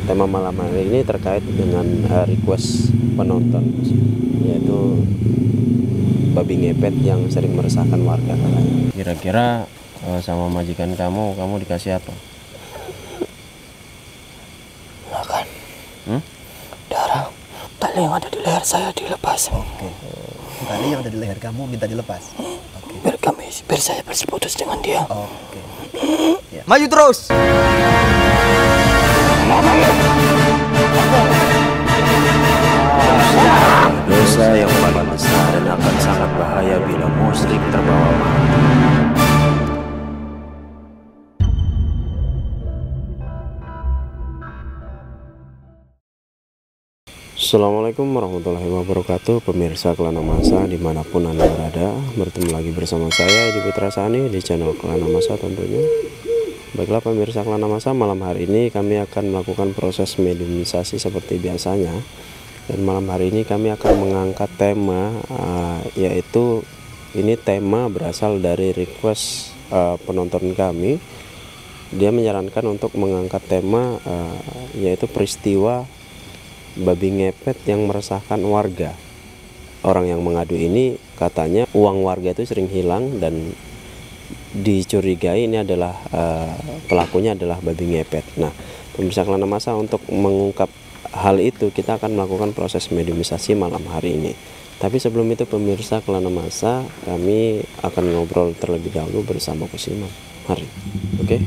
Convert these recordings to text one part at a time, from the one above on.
tema malam hari ini terkait dengan request penonton, yaitu babi ngepet yang sering meresahkan warga. Kira-kira sama majikan kamu dikasih apa? Makan. Darah. Tali yang ada di leher saya dilepas. Oke. Tali yang ada di leher kamu minta dilepas. Oke. Biar saya berseputus dengan dia. Oke. Ya. Maju terus. Dosa yang paling besar dan akan sangat bahaya bila musyrik terbawa mati. Assalamualaikum warahmatullahi wabarakatuh, pemirsa Kelana Masa dimanapun Anda berada. Bertemu lagi bersama saya Edi Putra Sani di channel Kelana Masa tentunya. Baiklah pemirsa Kelana Masa, malam hari ini kami akan melakukan proses mediumisasi seperti biasanya. Dan malam hari ini kami akan mengangkat tema, yaitu ini tema berasal dari request penonton kami. Dia menyarankan untuk mengangkat tema yaitu peristiwa babi ngepet yang meresahkan warga. Orang yang mengadu ini katanya uang warga itu sering hilang dan dicurigai ini adalah pelakunya adalah babi ngepet. Nah, pemirsa Kelana Masa, untuk mengungkap hal itu kita akan melakukan proses mediumisasi malam hari ini. Tapi sebelum itu pemirsa Kelana Masa, kami akan ngobrol terlebih dahulu bersama Kusiman. Mari. Oke,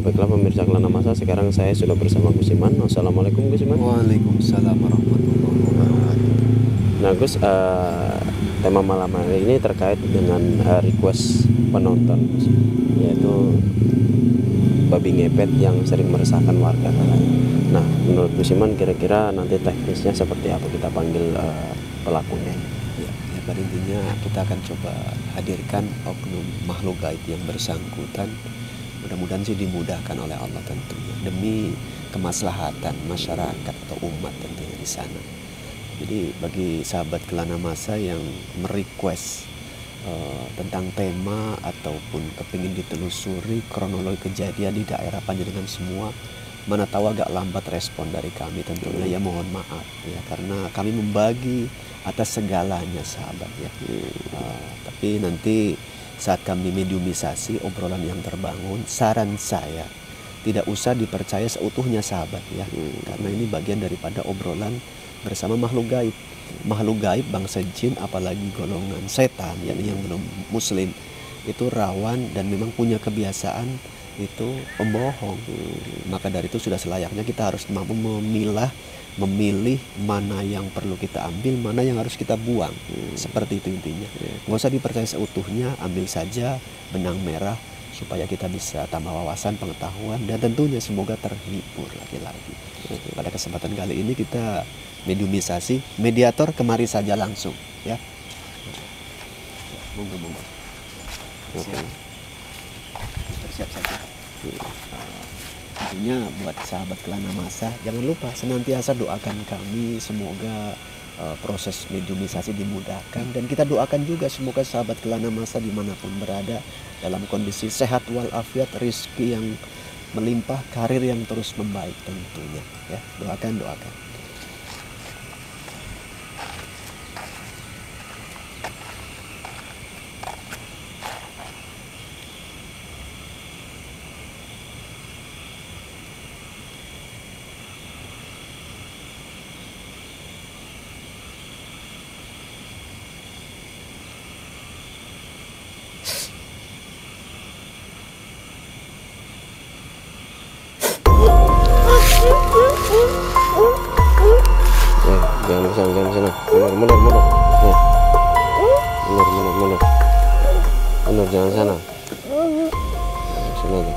baiklah pemirsa Kelana Masa, sekarang saya sudah bersama Kusiman. Assalamualaikum Kusiman. Waalaikumsalam warahmatullahi wabarakatuh. Nah Gus, tema malam hari ini terkait dengan request penonton, yaitu babi ngepet yang sering meresahkan warga. Nah, menurut Kusiman kira-kira nanti teknisnya seperti apa kita panggil pelakunya? Ya, pada intinya kita akan coba hadirkan oknum makhluk gaib yang bersangkutan. Mudah-mudahan sih dimudahkan oleh Allah tentunya demi kemaslahatan masyarakat atau umat tentunya di sana. Jadi bagi sahabat Kelana Masa yang merequest tentang tema ataupun kepingin ditelusuri kronologi kejadian di daerah Panjenengan semua, mana tahu agak lambat respon dari kami tentunya, ya mohon maaf ya, karena kami membagi atas segalanya sahabat ya. Tapi nanti saat kami mediumisasi obrolan yang terbangun, saran saya tidak usah dipercaya seutuhnya sahabat ya, karena ini bagian daripada obrolan bersama makhluk gaib. Makhluk gaib bangsa jin, apalagi golongan setan yang belum muslim, itu rawan dan memang punya kebiasaan itu pembohong. Maka dari itu sudah selayaknya kita harus mampu memilih mana yang perlu kita ambil, mana yang harus kita buang. Seperti itu intinya. Nggak usah dipercaya seutuhnya, ambil saja benang merah supaya kita bisa tambah wawasan, pengetahuan, dan tentunya semoga terhibur lagi-lagi. Pada kesempatan kali ini kita mediumisasi, mediator kemari saja langsung ya. Monggo. Siap saja. Tentunya buat sahabat Kelana Masa, jangan lupa senantiasa doakan kami, semoga proses mediumisasi dimudahkan, dan kita doakan juga semoga sahabat Kelana Masa dimanapun berada dalam kondisi sehat walafiat, rizki yang melimpah, karir yang terus membaik tentunya ya. Doakan. Jangan sana. Mundur. Mundur, jangan sana. Sini aja.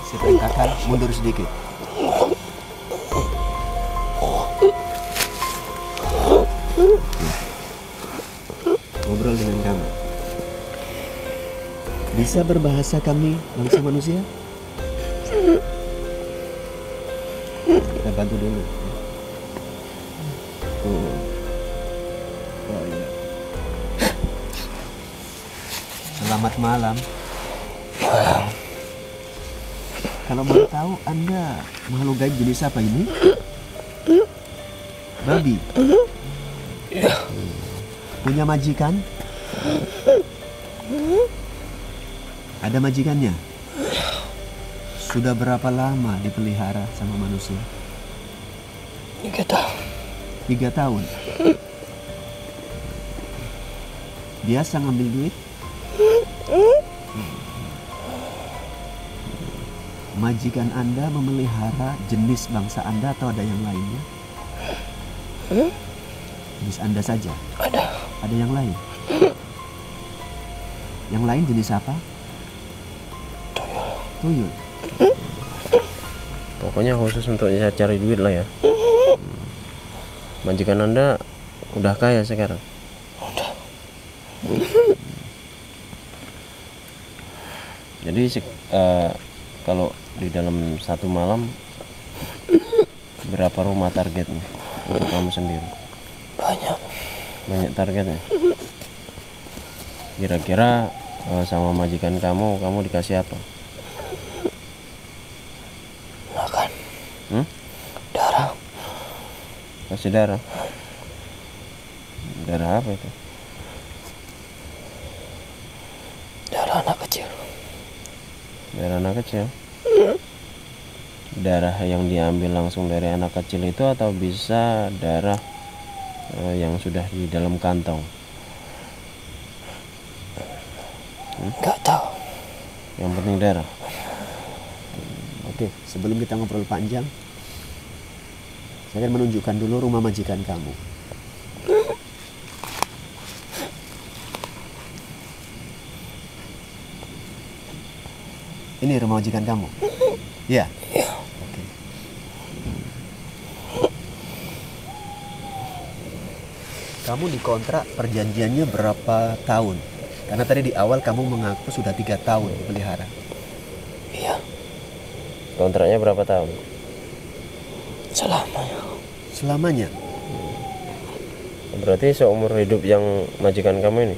Si kakak mundur sedikit. Ngobrol dengan kamu. Bisa berbahasa kami bangsa manusia? Kita bantu dulu. Oh iya. Selamat malam. Kalau mau tahu, Anda makhluk gaib jenis apa ini? Babi. Punya majikan? Ada majikannya? Sudah berapa lama dipelihara sama manusia? 3 tahun. 3 tahun. Biasa ngambil duit? Majikan Anda memelihara jenis bangsa Anda atau ada yang lainnya? Jenis Anda saja? Ada. Ada yang lain? Yang lain jenis apa? Tuyul. Pokoknya khusus untuk cari duit lah ya. Majikan Anda udah kaya sekarang? Udah. Jadi kalau di dalam satu malam berapa rumah targetnya untuk kamu sendiri? Banyak targetnya. Kira-kira sama majikan kamu dikasih apa? Makan. Darah. Kasih darah. Darah apa itu? Darah anak kecil. Darah anak kecil. Darah yang diambil langsung dari anak kecil itu atau bisa darah yang sudah di dalam kantong? Nggak tahu. Yang penting darah. Oke, sebelum kita ngobrol panjang, saya akan menunjukkan dulu rumah majikan kamu. Ini rumah majikan kamu? Iya? Iya. Oke. Kamu dikontrak perjanjiannya berapa tahun? Karena tadi di awal kamu mengaku sudah 3 tahun dipelihara. Iya. Kontraknya berapa tahun? Selamanya. Selamanya? Berarti seumur hidup yang majikan kamu ini.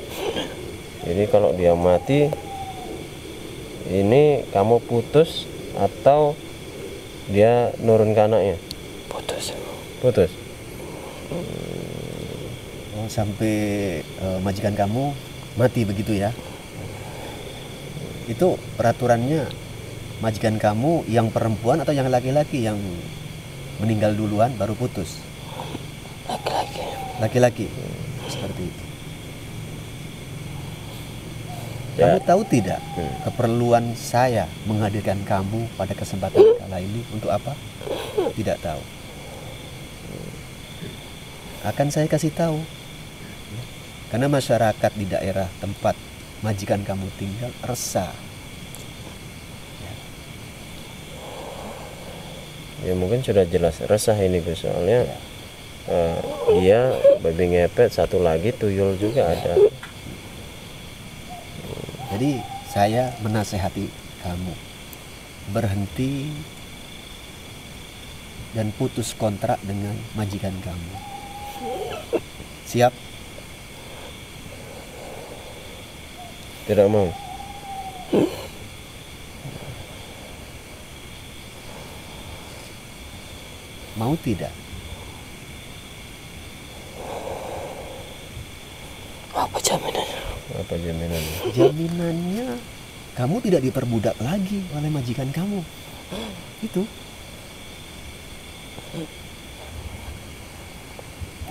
Jadi kalau dia mati, ini kamu putus atau dia nurun ke anaknya? Putus. Oh, sampai majikan kamu mati begitu ya? Itu peraturannya majikan kamu yang perempuan atau yang laki-laki yang meninggal duluan baru putus? Laki-laki. Laki-laki. Seperti itu. Ya. Kamu tahu tidak keperluan saya menghadirkan kamu pada kesempatan kala ini untuk apa? Tidak tahu. Akan saya kasih tahu. Karena masyarakat di daerah tempat majikan kamu tinggal resah. Ya mungkin sudah jelas resah ini Gus, soalnya dia babi ngepet, satu lagi tuyul juga ada. Jadi saya menasehati kamu berhenti dan putus kontrak dengan majikan kamu. Siap? Tidak mau. Mau tidak? Apa jaminannya? Apa jaminannya? Jaminannya kamu tidak diperbudak lagi oleh majikan kamu. Itu.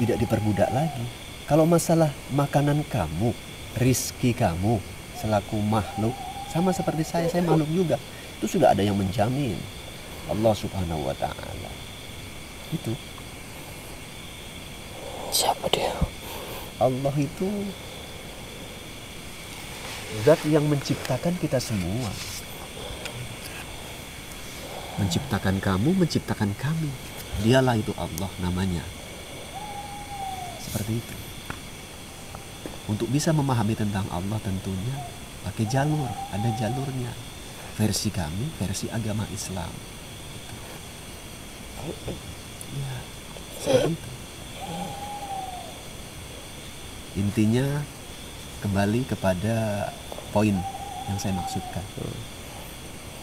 Tidak diperbudak lagi. Kalau masalah makanan kamu, rizki kamu selaku makhluk, sama seperti saya makhluk juga. Itu sudah ada yang menjamin. Allah Subhanahu wa ta'ala. Itu. Siapa dia? Allah itu zat yang menciptakan kita semua. Menciptakan kamu, menciptakan kami. Dialah itu Allah namanya. Seperti itu. Untuk bisa memahami tentang Allah tentunya pakai jalur, ada jalurnya. Versi kami, versi agama Islam. Ya, seperti itu. Intinya kembali kepada poin yang saya maksudkan.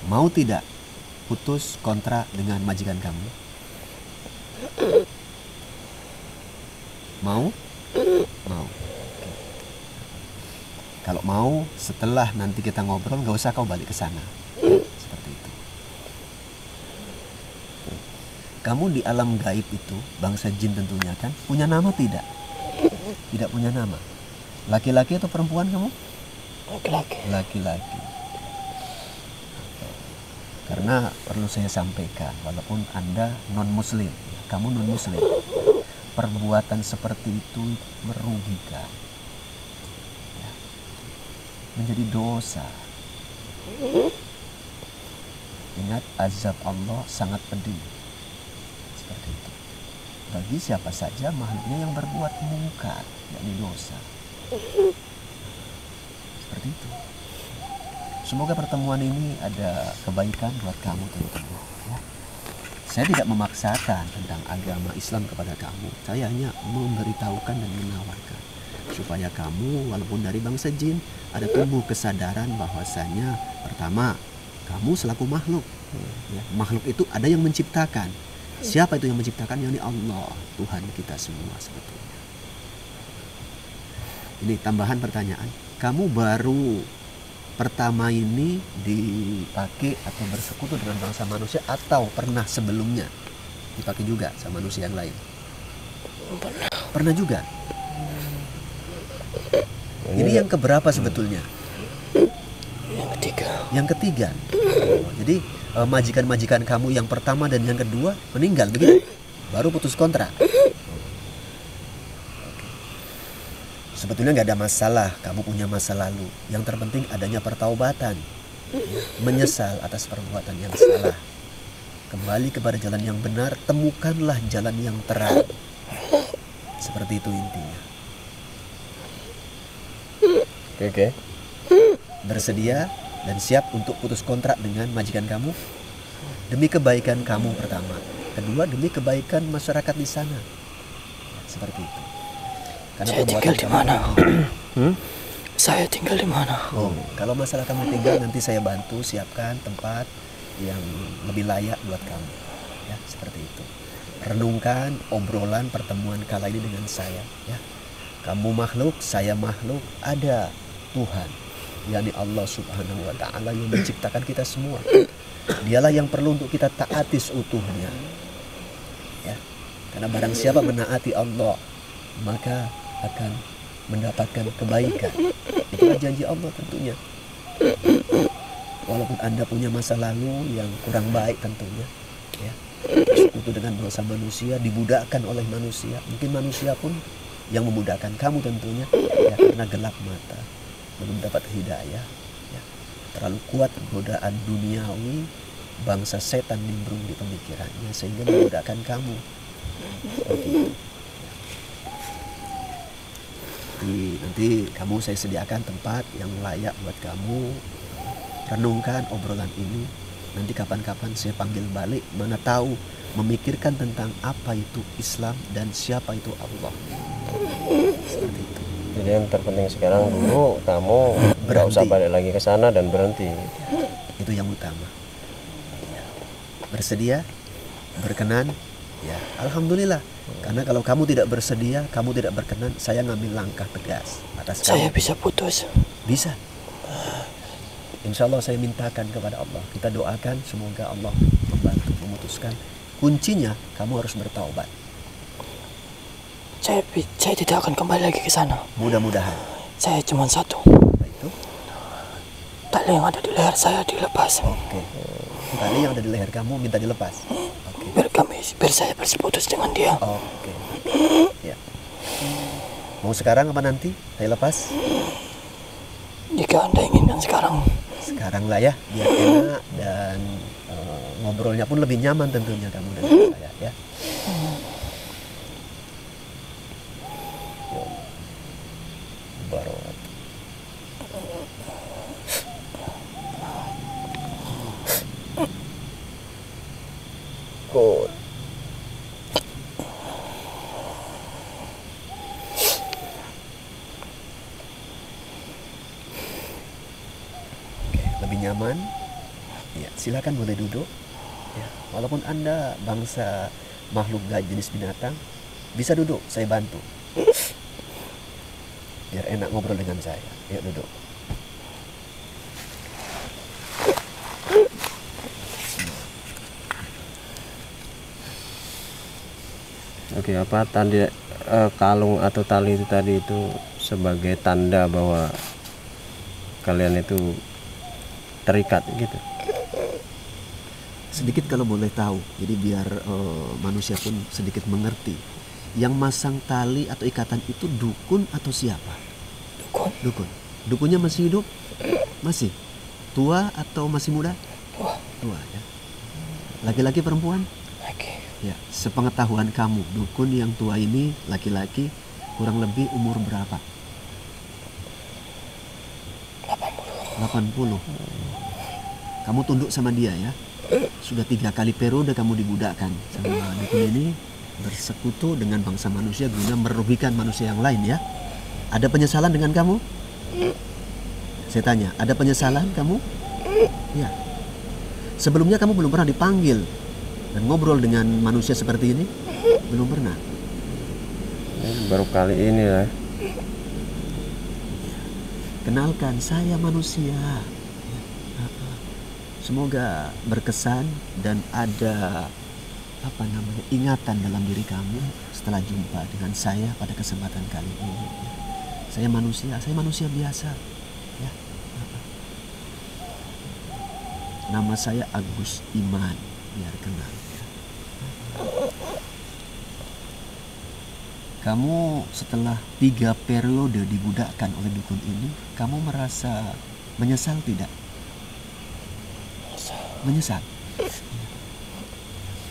Mau tidak putus kontrak dengan majikan kamu? Mau? Mau. Oke. Kalau mau, setelah nanti kita ngobrol, nggak usah kau balik ke sana. Seperti itu. Kamu di alam gaib itu, bangsa jin tentunya kan, punya nama tidak? Tidak punya nama. Laki-laki atau perempuan kamu? Laki-laki. Laki-laki. Karena perlu saya sampaikan, walaupun Anda non-muslim, kamu non-muslim, perbuatan seperti itu merugikan, ya, menjadi dosa. Ingat, azab Allah sangat pedih. Seperti itu. Bagi siapa saja makhluknya yang berbuat mungkar, yakni dosa. Seperti itu. Semoga pertemuan ini ada kebaikan buat kamu tentunya. Ya. Saya tidak memaksakan tentang agama Islam kepada kamu. Saya hanya memberitahukan dan menawarkan supaya kamu walaupun dari bangsa jin ada tumbuh kesadaran bahwasanya pertama kamu selaku makhluk. Ya, makhluk itu ada yang menciptakan. Siapa itu yang menciptakan? Yakni Allah, Tuhan kita semua sebetulnya. Ini tambahan pertanyaan. Kamu baru pertama ini dipakai atau bersekutu dengan bangsa manusia atau pernah sebelumnya dipakai juga sama manusia yang lain? Pernah juga. Ini yang keberapa sebetulnya? Yang ketiga. Yang ketiga. Jadi majikan-majikan kamu yang pertama dan yang kedua meninggal begitu? Baru putus kontrak. Sebetulnya nggak ada masalah, kamu punya masa lalu. Yang terpenting adanya pertaubatan, menyesal atas perbuatan yang salah. Kembali kepada jalan yang benar, temukanlah jalan yang terang. Seperti itu intinya. Oke. Bersedia dan siap untuk putus kontrak dengan majikan kamu? Demi kebaikan kamu pertama. Kedua, demi kebaikan masyarakat di sana. Seperti itu. Karena Saya tinggal di mana? Saya tinggal di mana? Oh, kalau masalah kamu tinggal nanti saya bantu siapkan tempat yang lebih layak buat kamu. Ya, seperti itu. Renungkan obrolan pertemuan kala ini dengan saya. Ya, kamu makhluk, saya makhluk, ada Tuhan, yakni Allah Subhanahu Wa Taala yang menciptakan kita semua. Dialah yang perlu untuk kita taati seutuhnya. Ya, karena barang siapa menaati Allah, maka akan mendapatkan kebaikan. Itulah janji Allah tentunya. Walaupun Anda punya masa lalu yang kurang baik tentunya, ya, bersekutu dengan dosa manusia, dibudakkan oleh manusia. Mungkin manusia pun yang memudahkan kamu tentunya, ya, karena gelap mata, belum dapat hidayah, ya. Terlalu kuat godaan duniawi, bangsa setan nimbrung di pemikirannya sehingga memudahkan kamu. Seperti itu. Nanti kamu saya sediakan tempat yang layak buat kamu. Renungkan obrolan ini. Nanti kapan-kapan saya panggil balik. Mana tahu memikirkan tentang apa itu Islam dan siapa itu Allah. Seperti itu. Jadi yang terpenting sekarang dulu kamu nggak usah balik lagi ke sana dan berhenti. Itu yang utama. Bersedia, berkenan, ya Alhamdulillah. Karena kalau kamu tidak bersedia, kamu tidak berkenan, saya ngambil langkah tegas atas kamu. Saya bisa putus. Bisa. Insya Allah saya mintakan kepada Allah. Kita doakan semoga Allah membantu memutuskan. Kuncinya kamu harus bertaubat. Saya tidak akan kembali lagi ke sana. Mudah-mudahan. Saya cuma satu. Nah, itu. Tali yang ada di leher saya dilepas. Oke. Tali yang ada di leher kamu minta dilepas. Oke. Biar saya berseputus dengan dia. Oke. Ya. Mau sekarang apa nanti? Saya lepas. Jika Anda inginkan sekarang. Sekarang lah ya, biar enak dan ngobrolnya pun lebih nyaman tentunya kamu dan saya ya. Barat. Kod. Lebih nyaman. Ya, silakan boleh duduk. Walaupun Anda bangsa makhluk gaib jenis binatang, bisa duduk, saya bantu. Biar enak ngobrol dengan saya. Yuk duduk. Oke, apa tanda kalung atau tali itu tadi itu sebagai tanda bahwa kalian itu terikat gitu? Sedikit kalau boleh tahu, jadi biar manusia pun sedikit mengerti. Yang masang tali atau ikatan itu dukun atau siapa? Dukun. Dukun. Dukunnya masih hidup? Masih. Tua atau masih muda? Tua. Tua ya. Laki-laki perempuan? Laki. Ya, sepengetahuan kamu, dukun yang tua ini laki-laki kurang lebih umur berapa? 80. Kamu tunduk sama dia ya. Sudah 3 kali periode kamu dibudakkan sama dukun ini, bersekutu dengan bangsa manusia guna merugikan manusia yang lain ya. Ada penyesalan dengan kamu? Saya tanya, ada penyesalan kamu? Ya. Sebelumnya kamu belum pernah dipanggil dan ngobrol dengan manusia seperti ini? Belum pernah. Baru kali ini lah. Kenalkan, saya manusia. Semoga berkesan dan ada ingatan dalam diri kamu setelah jumpa dengan saya pada kesempatan kali ini. Saya manusia biasa. Ya. Nama saya Agus Iman, biar kenal. Kamu setelah 3 periode dibudakkan oleh dukun ini, kamu merasa menyesal tidak? Menyesal.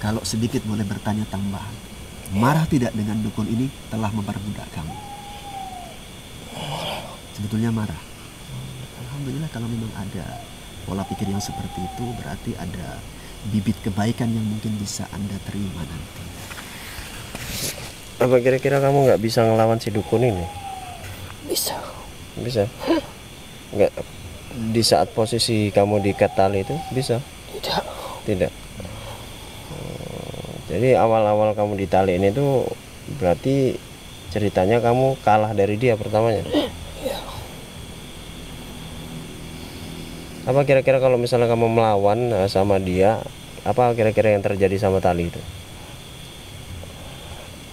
Kalau sedikit boleh bertanya tambahan, marah tidak dengan dukun ini telah memperbudak kamu? Sebetulnya marah. Alhamdulillah, kalau memang ada pola pikir yang seperti itu, berarti ada bibit kebaikan yang mungkin bisa Anda terima nanti. Apa kira-kira kamu nggak bisa ngelawan si dukun ini? Bisa. Bisa? Nggak, di saat posisi kamu diikat tali itu bisa? Tidak. Tidak. Jadi awal-awal kamu ditali ini tuh berarti ceritanya kamu kalah dari dia pertamanya? Iya. Apa kira-kira kalau misalnya kamu melawan sama dia, apa kira-kira yang terjadi sama tali itu?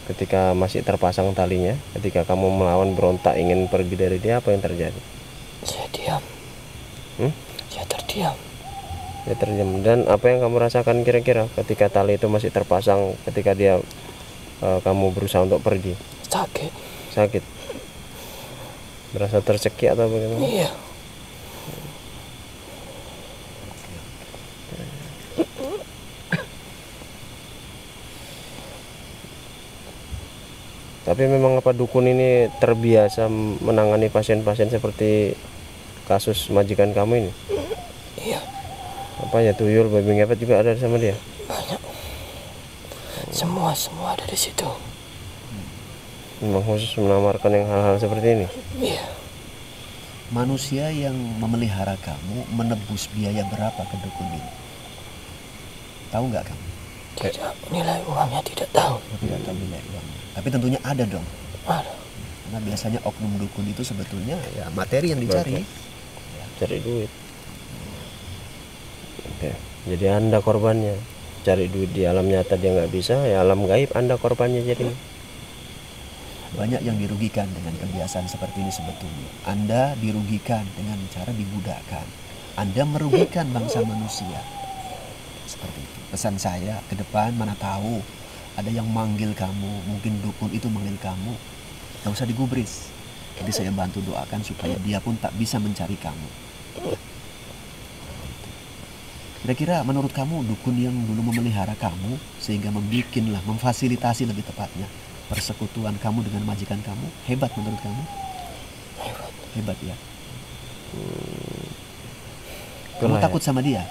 Ketika masih terpasang talinya, ketika kamu melawan, berontak, ingin pergi dari dia, apa yang terjadi? Saya diam. Saya terdiam. Ya terdiam. Dan apa yang kamu rasakan kira-kira ketika tali itu masih terpasang, ketika dia kamu berusaha untuk pergi? Sakit. Sakit. Berasa tercekik atau bagaimana? Iya. Tapi memang apa dukun ini terbiasa menangani pasien-pasien seperti kasus majikan kamu ini? Iya. Apa ya, tuyul, babi ngepet juga ada sama dia? Banyak. Semua ada di situ. Memang khusus menawarkan yang hal-hal seperti ini? Iya. Manusia yang memelihara kamu menebus biaya berapa ke dukun ini? Tahu nggak kamu? Tidak, nilai uangnya tidak tahu. Tidak tahu nilai uangnya. Tapi tentunya ada dong. Ada. Karena biasanya oknum dukun itu sebetulnya ya materi yang dicari. Cari duit. Oke. Jadi Anda korbannya. Cari duit di alam nyata dia nggak bisa, ya alam gaib Anda korbannya jadi. Banyak yang dirugikan dengan kebiasaan seperti ini sebetulnya. Anda dirugikan dengan cara dibudakkan. Anda merugikan bangsa manusia. Seperti itu. Pesan saya ke depan, mana tahu ada yang manggil kamu, mungkin dukun itu manggil kamu, gak usah digubris. Jadi saya bantu doakan supaya dia pun tak bisa mencari kamu. Kira-kira menurut kamu dukun yang dulu memelihara kamu sehingga memfasilitasi lebih tepatnya persekutuan kamu dengan majikan kamu, hebat menurut kamu? Hebat ya. Kamu takut sama dia?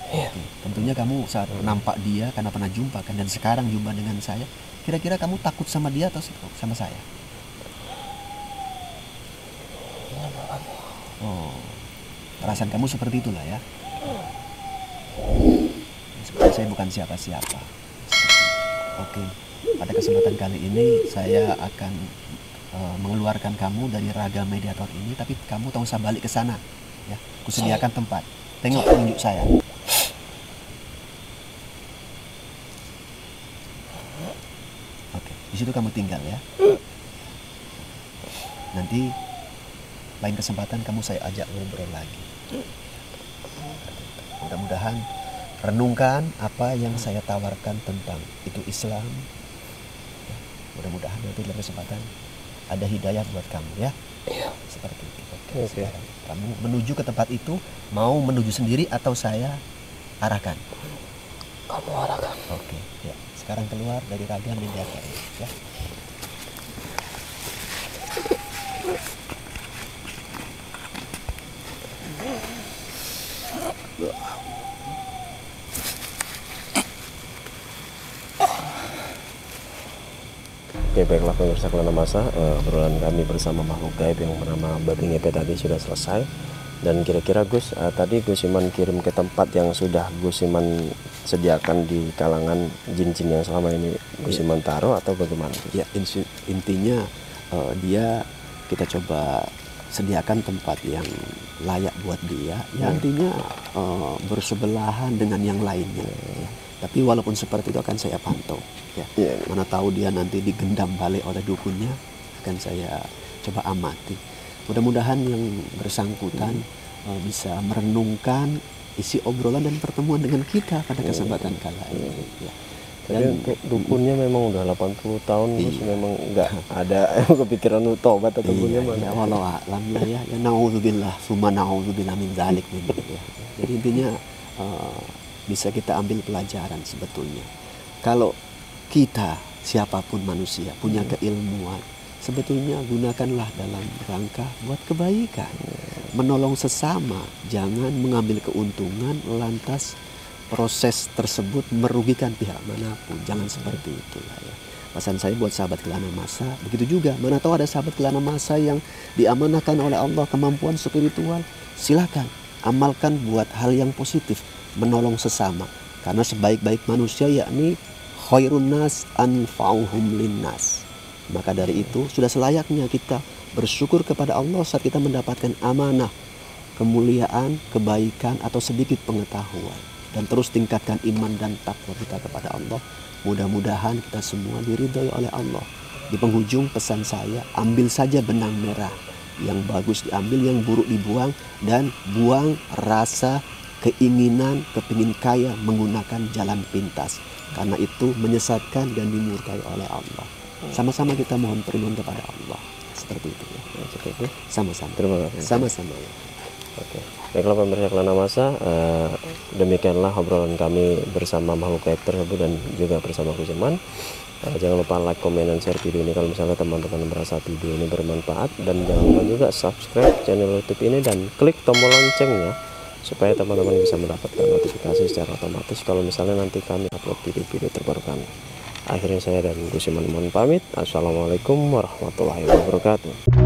Iya. Oke. Tentunya kamu saat nampak dia karena pernah jumpa kan, dan sekarang jumpa dengan saya, kira-kira kamu takut sama dia atau sama saya? Oh, perasaan kamu seperti itulah ya. sebenarnya saya bukan siapa-siapa. Oke, pada kesempatan kali ini saya akan mengeluarkan kamu dari raga mediator ini, tapi kamu tak usah balik ke sana. Ya, kusediakan tempat. Tengok tunjuk saya. Oke, di situ kamu tinggal ya. Nanti lain kesempatan kamu saya ajak ngobrol lagi. Mudah-mudahan renungkan apa yang saya tawarkan tentang itu Islam. Ya, mudah-mudahan nanti dalam kesempatan ada hidayah buat kamu ya. Iya. Seperti itu. Oke. Sekarang kamu menuju ke tempat itu, mau menuju sendiri atau saya arahkan? Kamu arahkan. Oke, ya. Sekarang keluar dari raga mediator ya. Oke, baiklah pemirsa Kelana Masa, obrolan kami bersama makhluk gaib yang bernama babi ngepet tadi sudah selesai. Dan kira-kira Gus, tadi Gus Iman kirim ke tempat yang sudah Gus Iman sediakan di kalangan jin-jin yang selama ini Gus Iman taruh atau bagaimana? Ya, intinya dia kita coba sediakan tempat yang layak buat dia. Ya, intinya bersebelahan dengan yang lainnya. Ya. Tapi walaupun seperti itu akan saya pantau. Ya. Mana tahu dia nanti digendam balik oleh dukunnya, akan saya coba amati. Mudah-mudahan yang bersangkutan bisa merenungkan isi obrolan dan pertemuan dengan kita pada kesempatan kala ini. Ya. Dan untuk dukunnya memang udah 80 tahun Gus, memang nggak ada kepikiran untuk tobat atau bagaimana. Ya, walau alam ya. Ya naudzubillah, summa naudzubillah min dzalik. Ya. Jadi intinya bisa kita ambil pelajaran sebetulnya. Kalau kita siapapun manusia punya keilmuan, sebetulnya gunakanlah dalam rangka buat kebaikan, menolong sesama, jangan mengambil keuntungan lantas proses tersebut merugikan pihak manapun. Jangan seperti itulah ya. Pesan saya buat sahabat Kelana Masa, begitu juga. Mana tahu ada sahabat Kelana Masa yang diamanahkan oleh Allah kemampuan spiritual, silakan amalkan buat hal yang positif, menolong sesama. Karena sebaik-baik manusia yakni khairun nas anfa'uhum linnas. Maka dari itu sudah selayaknya kita bersyukur kepada Allah saat kita mendapatkan amanah, kemuliaan, kebaikan atau sedikit pengetahuan. Dan terus tingkatkan iman dan takwa kita kepada Allah. Mudah-mudahan kita semua diridhoi oleh Allah. Di penghujung pesan saya, ambil saja benang merah. Yang bagus diambil, yang buruk dibuang. Dan buang rasa keinginan, kepingin kaya menggunakan jalan pintas. Karena itu menyesatkan dan dimurkai oleh Allah. Sama-sama kita mohon perlindungan kepada Allah. Seperti itu ya. Seperti itu. Sama-sama. Terima kasih. Sama-sama ya. Oke. Baiklah pemirsa Kelana Masa, demikianlah obrolan kami bersama makhluk gaib tersebut dan juga bersama Gus Iman. Jangan lupa like, comment, dan share video ini kalau misalnya teman-teman merasa video ini bermanfaat, dan jangan lupa juga subscribe channel YouTube ini dan klik tombol loncengnya supaya teman-teman bisa mendapatkan notifikasi secara otomatis kalau misalnya nanti kami upload video-video terbaru kami. Akhirnya saya dan Gus Iman mohon pamit. Assalamualaikum warahmatullahi wabarakatuh.